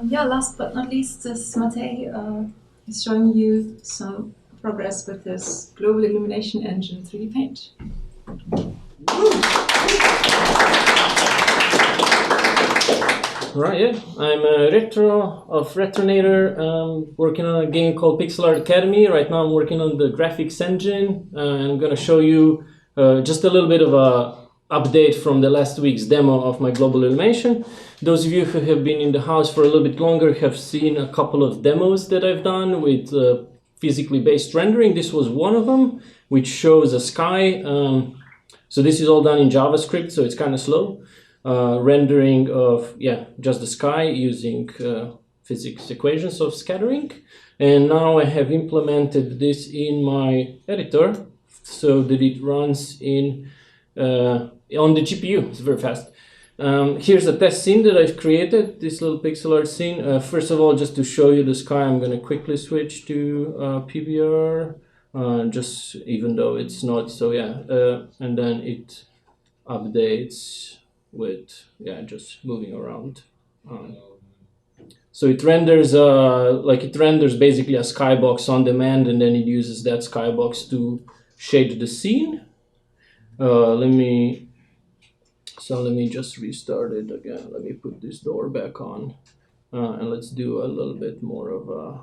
Yeah, last but not least, this Matej is showing you some progress with this global illumination engine 3D Paint. Right, yeah. I'm a retro of Retronator, working on a game called Pixel Art Academy. Right now I'm working on the graphics engine. I'm going to show you just a little bit of a update from the last week's demo of my global illumination. Those of you who have been in the house for a little bit longer have seen a couple of demos that I've done with physically based rendering. This was one of them, which shows a sky. So this is all done in JavaScript, so it's kind of slow. Rendering of, just the sky using physics equations of scattering. And now I have implemented this in my editor so that it runs in on the GPU. It's very fast. Here's a test scene that I've created, this little pixel art scene. First of all, just to show you the sky, I'm going to quickly switch to PBR, just even though it's not, so and then it updates with just moving around. So it renders it renders basically a skybox on demand, and then it uses that skybox to shade the scene. Let me just restart it again. Let me put this door back on, and let's do a little bit more of a.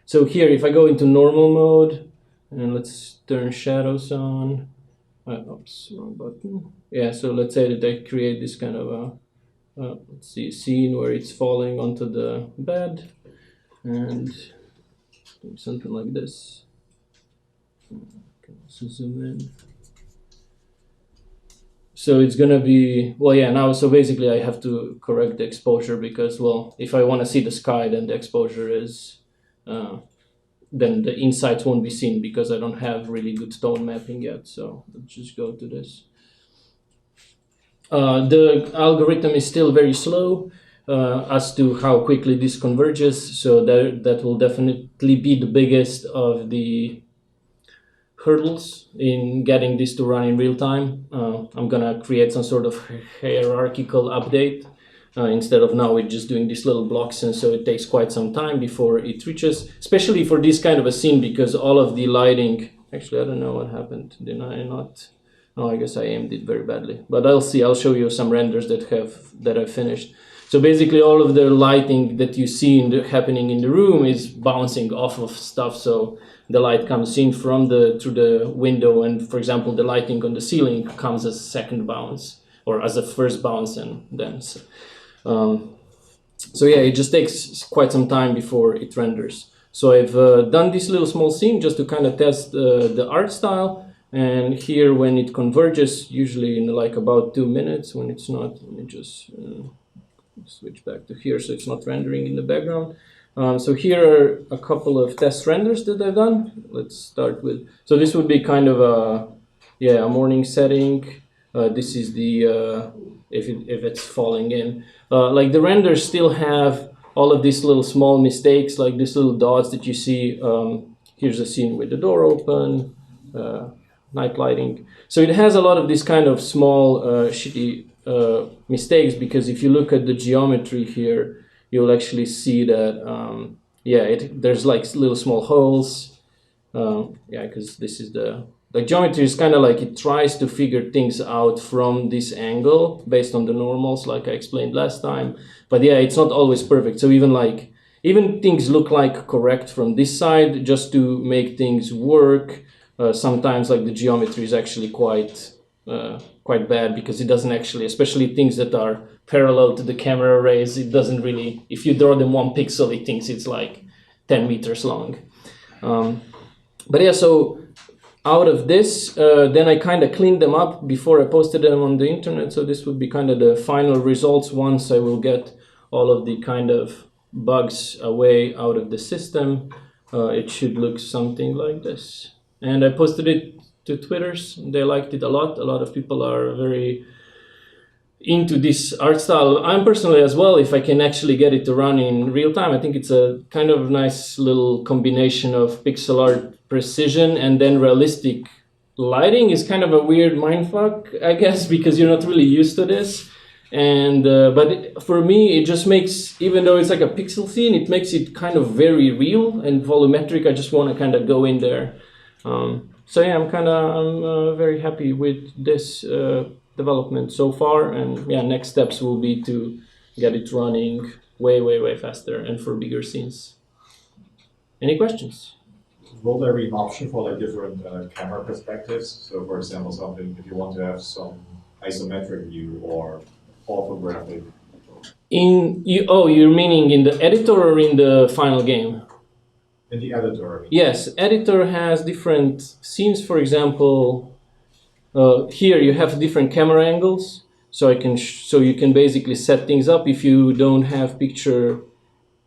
So here, if I go into normal mode, and let's turn shadows on. Oops, wrong button. Yeah, so let's say that I create this kind of a, let's see, scene where it's falling onto the bed, and something like this. Okay, so zoom in. So it's gonna be, now, so basically I have to correct the exposure because, if I want to see the sky, then the exposure is, then the insights won't be seen because I don't have really good tone mapping yet. So let's just go to this. The algorithm is still very slow as to how quickly this converges. So that will definitely be the biggest of the hurdles in getting this to run in real time. I'm gonna create some sort of hierarchical update. Instead of now it's just doing these little blocks, and so it takes quite some time before it reaches, especially for this kind of a scene, because all of the lighting, actually I don't know what happened, did I not? No, I guess I aimed it very badly, but I'll show you some renders that I've finished. So basically all of the lighting that you see happening in the room is bouncing off of stuff, so the light comes in through the window, and for example the lighting on the ceiling comes as a second bounce, or as a first bounce, and then it just takes quite some time before it renders. So I've done this little small scene just to kind of test the art style, and here when it converges, usually in like about 2 minutes, when it's not, let me just switch back to here so it's not rendering in the background. So here are a couple of test renders that I've done. Let's start with, so this would be kind of a morning setting. This is the, if it's falling in. Like the renders still have all of these little small mistakes, like these little dots that you see. Here's a scene with the door open, night lighting. So it has a lot of these kind of small shitty mistakes, because if you look at the geometry here, you'll actually see that, there's like little small holes. Because this is the geometry is kind of like it tries to figure things out from this angle based on the normals, like I explained last time. But it's not always perfect. So even things look like correct from this side, just to make things work. Sometimes like the geometry is actually quite bad, because it doesn't actually, especially things that are parallel to the camera rays, it doesn't really, if you draw them 1 pixel, it thinks it's like 10 meters long. So out of this, then I kind of cleaned them up before I posted them on the internet. So this would be kind of the final results once I will get all of the kind of bugs away out of the system. It should look something like this. And I posted it to Twitters. They liked it a lot. A lot of people are very into this art style. I'm personally as well, if I can actually get it to run in real time. I think it's a kind of nice little combination of pixel art precision and then realistic lighting. Is kind of a weird mindfuck, I guess, because you're not really used to this. And but for me, it just makes, even though it's like a pixel scene, it makes it kind of very real and volumetric. I just want to kind of go in there. So yeah, I'm very happy with this development so far, and yeah, next steps will be to get it running way faster and for bigger scenes. Any questions? Will there be an option for like different camera perspectives? So, for example, something if you want to have some isometric view or orthographic. You're meaning in the editor or in the final game? In the editor. I mean. Yes, editor has different scenes. For example, here you have different camera angles, so so you can basically set things up if you don't have picture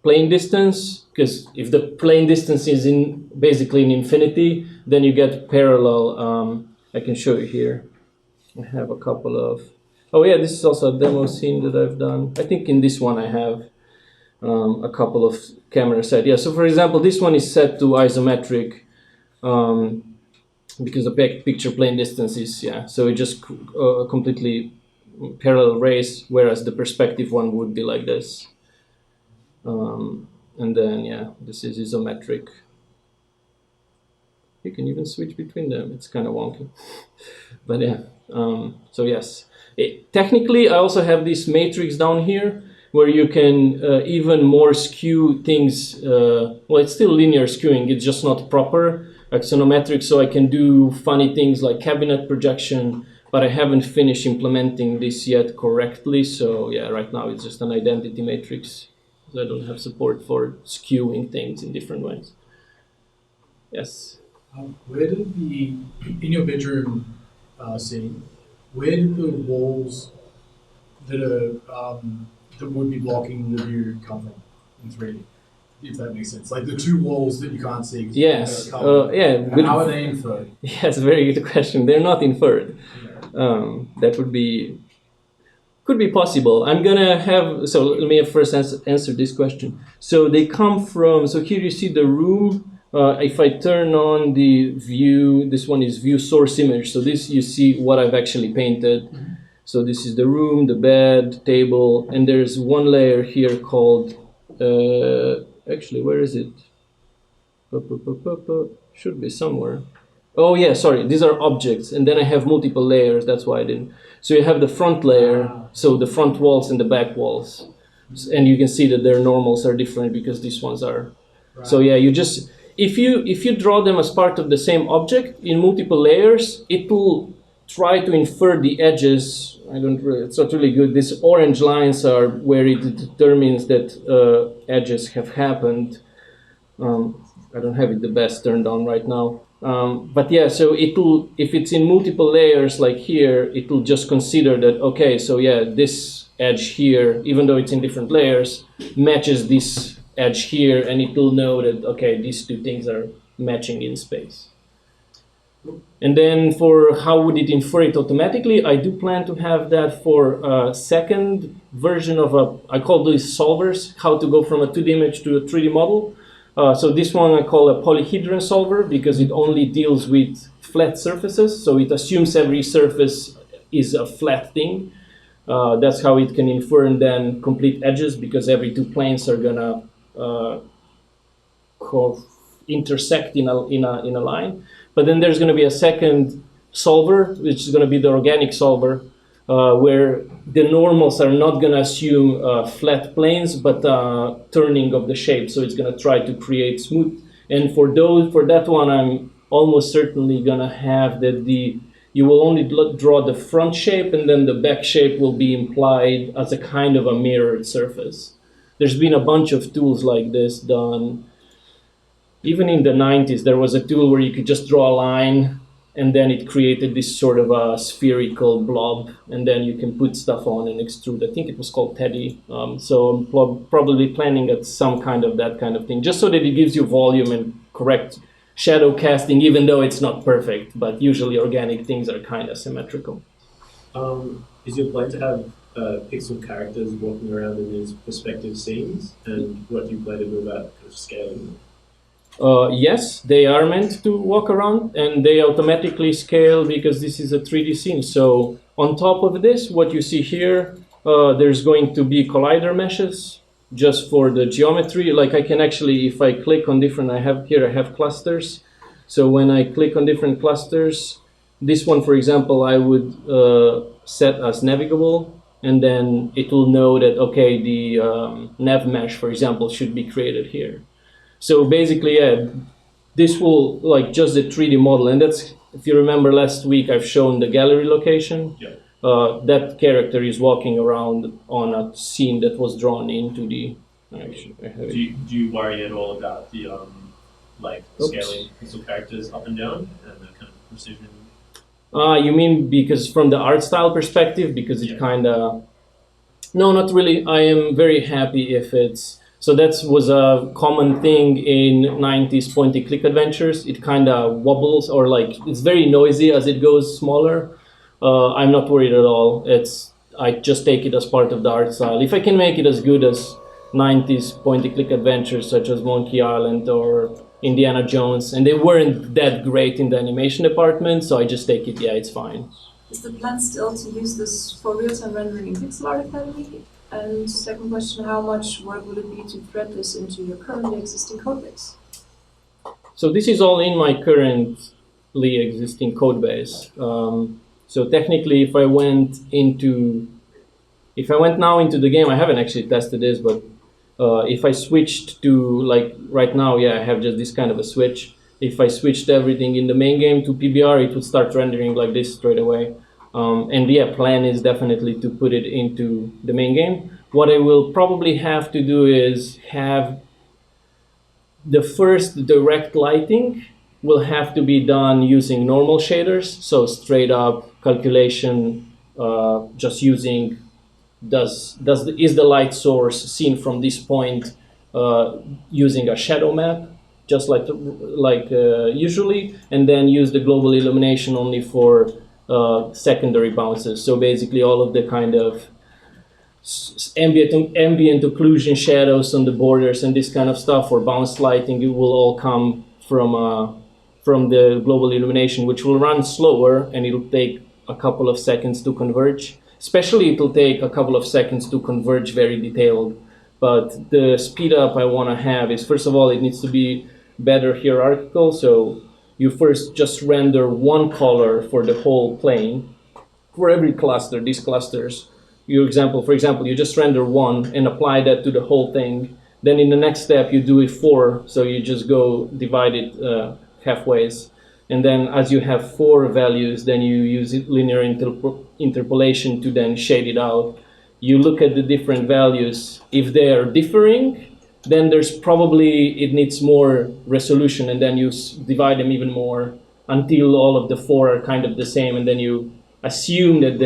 plane distance, because if the plane distance is basically in infinity, then you get parallel. I can show you here. I have a couple of. Oh yeah, this is also a demo scene that I've done. I think in this one I have a couple of camera set. Yeah, so for example, this one is set to isometric because the picture plane distance is, yeah, so it just completely parallel rays, whereas the perspective one would be like this. And then, yeah, this is isometric. You can even switch between them. It's kind of wonky. But yeah, so yes. Technically, I also have this matrix down here where you can even more skew things. Well, it's still linear skewing. It's just not proper axonometric, so I can do funny things like cabinet projection, but I haven't finished implementing this yet correctly. So yeah, right now it's just an identity matrix. I don't have support for skewing things in different ways. Yes? Where did in your bedroom scene, where did the walls that would be blocking the view come from in 3D? If that makes sense. Like the two walls that you can't see. Yes. Yeah. How are they inferred? Yes, very good question. They're not inferred. That could be possible. I'm gonna have, so let me first answer this question. So they come from, so here you see the room. If I turn on the view, this one is view source image. So this, you see what I've actually painted. Mm-hmm. So this is the room, the bed, table, and there's one layer here called, actually, where is it? Should be somewhere. Oh yeah, sorry, these are objects, and then I have multiple layers, that's why I didn't. So you have the front layer, so the front walls and the back walls. And you can see that their normals are different because these ones are. Right. So yeah, you just, if you draw them as part of the same object in multiple layers, it will try to infer the edges. It's not really good. These orange lines are where it determines that edges have happened. I don't have it the best turned on right now. But yeah, so if it's in multiple layers like here, it will just consider that, okay, so yeah, this edge here, even though it's in different layers, matches this edge here, and it will know that, okay, these two things are matching in space. And then for how would it infer it automatically, I do plan to have that for a second version of I call these solvers, how to go from a 2D image to a 3D model. So this one I call a Polyhedron Solver because it only deals with flat surfaces. So it assumes every surface is a flat thing. That's how it can infer and then complete edges because every two planes are gonna intersect in a line. But then there's gonna be a second solver, which is gonna be the organic solver, where the normals are not going to assume flat planes, but turning of the shape. So it's going to try to create smooth. And for that one, I'm almost certainly going to have that you will only draw the front shape, and then the back shape will be implied as a kind of a mirrored surface. There's been a bunch of tools like this done. Even in the 90s, there was a tool where you could just draw a line, and then it created this sort of a spherical blob, and then you can put stuff on and extrude. I think it was called Teddy. So I'm probably planning at some kind of that kind of thing, just so that it gives you volume and correct shadow casting, even though it's not perfect. But usually organic things are kind of symmetrical. Is your plan to have pixel characters walking around in these perspective scenes, and what do you plan to do about kind of scaling them? Yes, they are meant to walk around, and they automatically scale because this is a 3D scene. So on top of this, what you see here there's going to be collider meshes just for the geometry. Like I can actually, if I click on different, I have clusters. So when I click on different clusters, this one, for example, I would set as navigable, and then it will know that, okay, the nav mesh, for example, should be created here. So basically, yeah, this will, like, just the 3D model, and that's, if you remember last week, I've shown the gallery location. Yeah. That character is walking around on a scene that was drawn into the. Actually, I have it. Do you worry at all about the like scaling pixel characters up and down and the kind of precision? You mean because from the art style perspective, because it kind of. No, not really. I am very happy if it's. So that was a common thing in 90s point-and-click adventures. It kind of wobbles, or like it's very noisy as it goes smaller. I'm not worried at all. I just take it as part of the art style. If I can make it as good as 90s point-and-click adventures such as Monkey Island or Indiana Jones, and they weren't that great in the animation department, so I just take it, yeah, it's fine. Is the plan still to use this for real-time rendering in Pixel Art Academy? And second question, how much work will it be to thread this into your currently existing codebase? So this is all in my currently existing codebase. So technically, if I went now into the game, I haven't actually tested this, but if I switched to, like right now, yeah, I have just this kind of a switch. If I switched everything in the main game to PBR, it would start rendering like this straight away. And yeah, plan is definitely to put it into the main game. What I will probably have to do is have the first direct lighting will have to be done using normal shaders, so straight up calculation, just using is the light source seen from this point using a shadow map, just like usually, and then use the global illumination only for secondary bounces. So basically all of the kind of ambient occlusion shadows on the borders and this kind of stuff, or bounce lighting, it will all come from the global illumination, which will run slower and it'll take a couple of seconds to converge. Especially it'll take a couple of seconds to converge very detailed. But the speed up I want to have is, first of all, it needs to be better hierarchical. So you first just render one color for the whole plane. For every cluster, these clusters, for example, you just render one and apply that to the whole thing. Then in the next step, you do it 4. So you just go divide it halfways. And then as you have 4 values, then you use linear interpolation to then shade it out. You look at the different values. If they are differing, then it needs more resolution, and then you divide them even more until all of the 4 are kind of the same, and then you assume that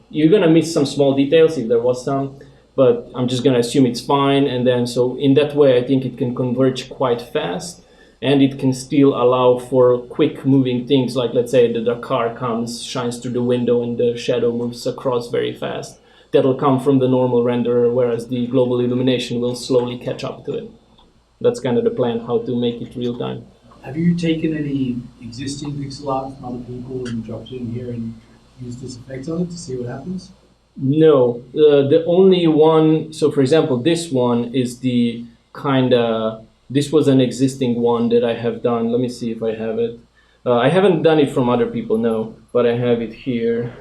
you're gonna miss some small details if there was some, but I'm just gonna assume it's fine, and then so in that way I think it can converge quite fast, and it can still allow for quick moving things, like let's say that a car shines through the window and the shadow moves across very fast. That'll come from the normal renderer, whereas the global illumination will slowly catch up to it. That's kind of the plan, how to make it real time. Have you taken any existing pixel art from other people and dropped it in here and used this effect on it to see what happens? No, the only one, so for example, this one is the this was an existing one that I have done. Let me see if I have it. I haven't done it from other people, no, but I have it here.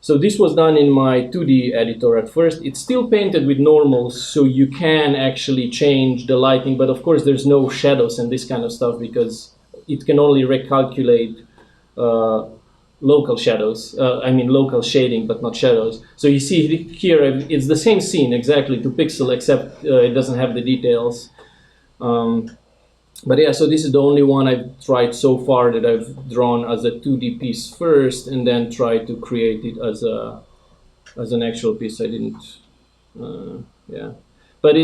So this was done in my 2D editor at first. It's still painted with normals, so you can actually change the lighting, but of course there's no shadows and this kind of stuff because it can only recalculate local shadows. Local shading, but not shadows. So you see here, it's the same scene exactly to pixel, except it doesn't have the details. But yeah, so this is the only one I've tried so far that I've drawn as a 2D piece first, and then tried to create it as an actual piece. I didn't, yeah. But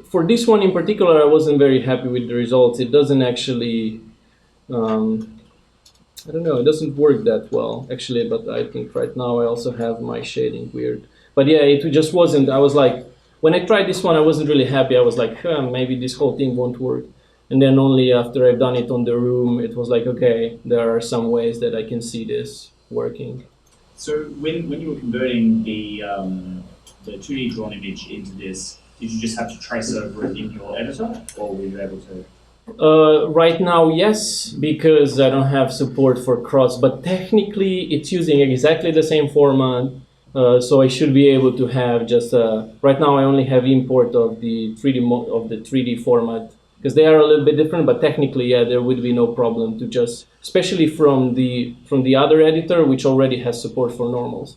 for this one in particular, I wasn't very happy with the results. It doesn't actually, I don't know, it doesn't work that well actually. But I think right now I also have my shading weird. But yeah, it just wasn't. I was like, when I tried this one, I wasn't really happy. I was like, maybe this whole thing won't work. And then only after I've done it on the room, it was like, okay, there are some ways that I can see this working. So when you were converting the 2D drawn image into this, did you just have to trace over it in your editor, or were you able to? Right now, yes, because I don't have support for cross, but technically it's using exactly the same format, so I should be able to have just, right now I only have import of the 3D format, because they are a little bit different, but technically, yeah, there would be no problem to just, especially from the other editor, which already has support for normals.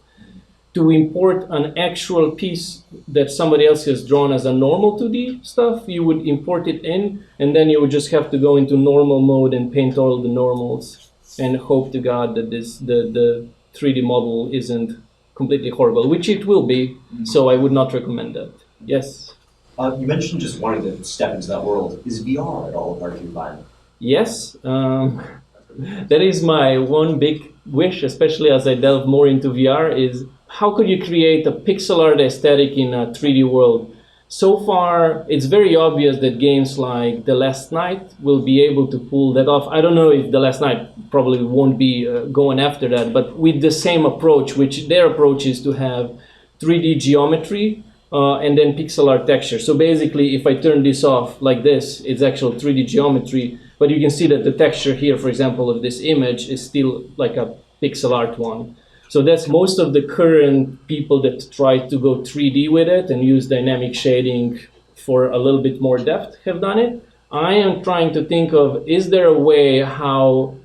To import an actual piece that somebody else has drawn as a normal 2D stuff, you would import it in, and then you would just have to go into normal mode and paint all the normals, and hope to God that the 3D model isn't completely horrible, which it will be, so I would not recommend that. Yes? You mentioned just wanting to step into that world. Is VR at all a part of your plan? Yes. That is my one big wish, especially as I delve more into VR, is how could you create a pixel art aesthetic in a 3D world? So far, it's very obvious that games like The Last Night will be able to pull that off. I don't know if The Last Night probably won't be going after that, but with the same approach, which their approach is to have 3D geometry and then pixel art texture. So basically, if I turn this off like this, it's actual 3D geometry, but you can see that the texture here, for example, of this image is still like a pixel art one. So that's most of the current people that try to go 3D with it and use dynamic shading for a little bit more depth have done it. I am trying to think of, is there a way how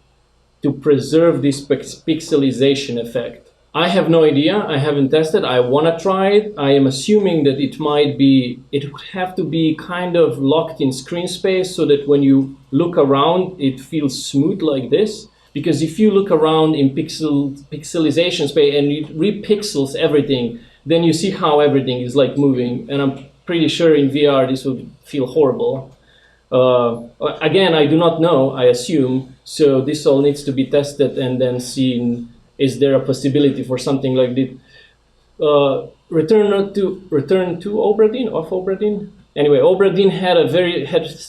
to preserve this pixelization effect? I have no idea. I haven't tested. I want to try it. I am assuming that it would have to be kind of locked in screen space so that when you look around, it feels smooth like this. Because if you look around in pixelization space and it repixels everything, then you see how everything is like moving. And I'm pretty sure in VR this would feel horrible. Again, I do not know, I assume. So this all needs to be tested and then seen, is there a possibility for something like this? Return to Obradin? Anyway, Obradin had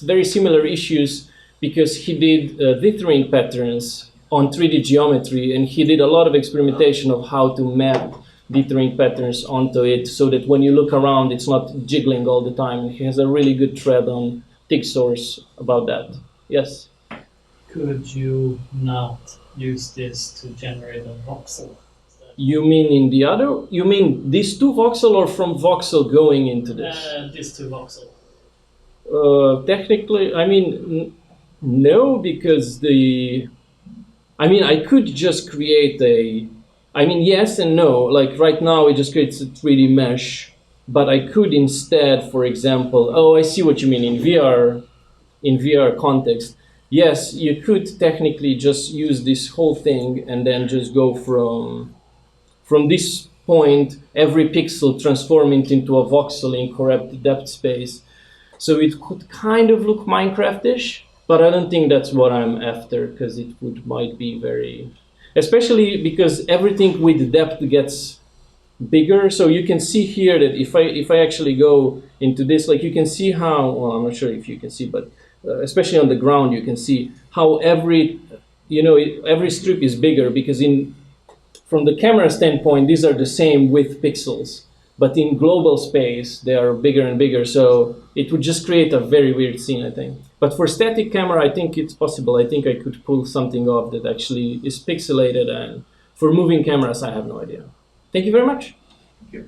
very similar issues because he did dithering patterns on 3D geometry, and he did a lot of experimentation of how to map dithering patterns onto it so that when you look around, it's not jiggling all the time. He has a really good thread on TigSource about that. Yes? Could you not use this to generate a voxel? You mean in the other? You mean these two voxel or from voxel going into this? These two voxel. Technically, I mean, no, because I could just create yes and no. Like right now, it just creates a 3D mesh, but I could instead, for example, I see what you mean in VR context. Yes, you could technically just use this whole thing and then just go from this point, every pixel transform it into a voxel in correct depth space. So it could kind of look Minecraft-ish, but I don't think that's what I'm after, because it might be very, especially because everything with depth gets bigger. So you can see here that if I actually go into this, like you can see how, well, I'm not sure if you can see, but especially on the ground, you can see how every strip is bigger, because from the camera standpoint, these are the same width pixels, but in global space, they are bigger and bigger. So it would just create a very weird scene, I think. But for static camera, I think it's possible. I think I could pull something off that actually is pixelated. And for moving cameras, I have no idea. Thank you very much. Thank you.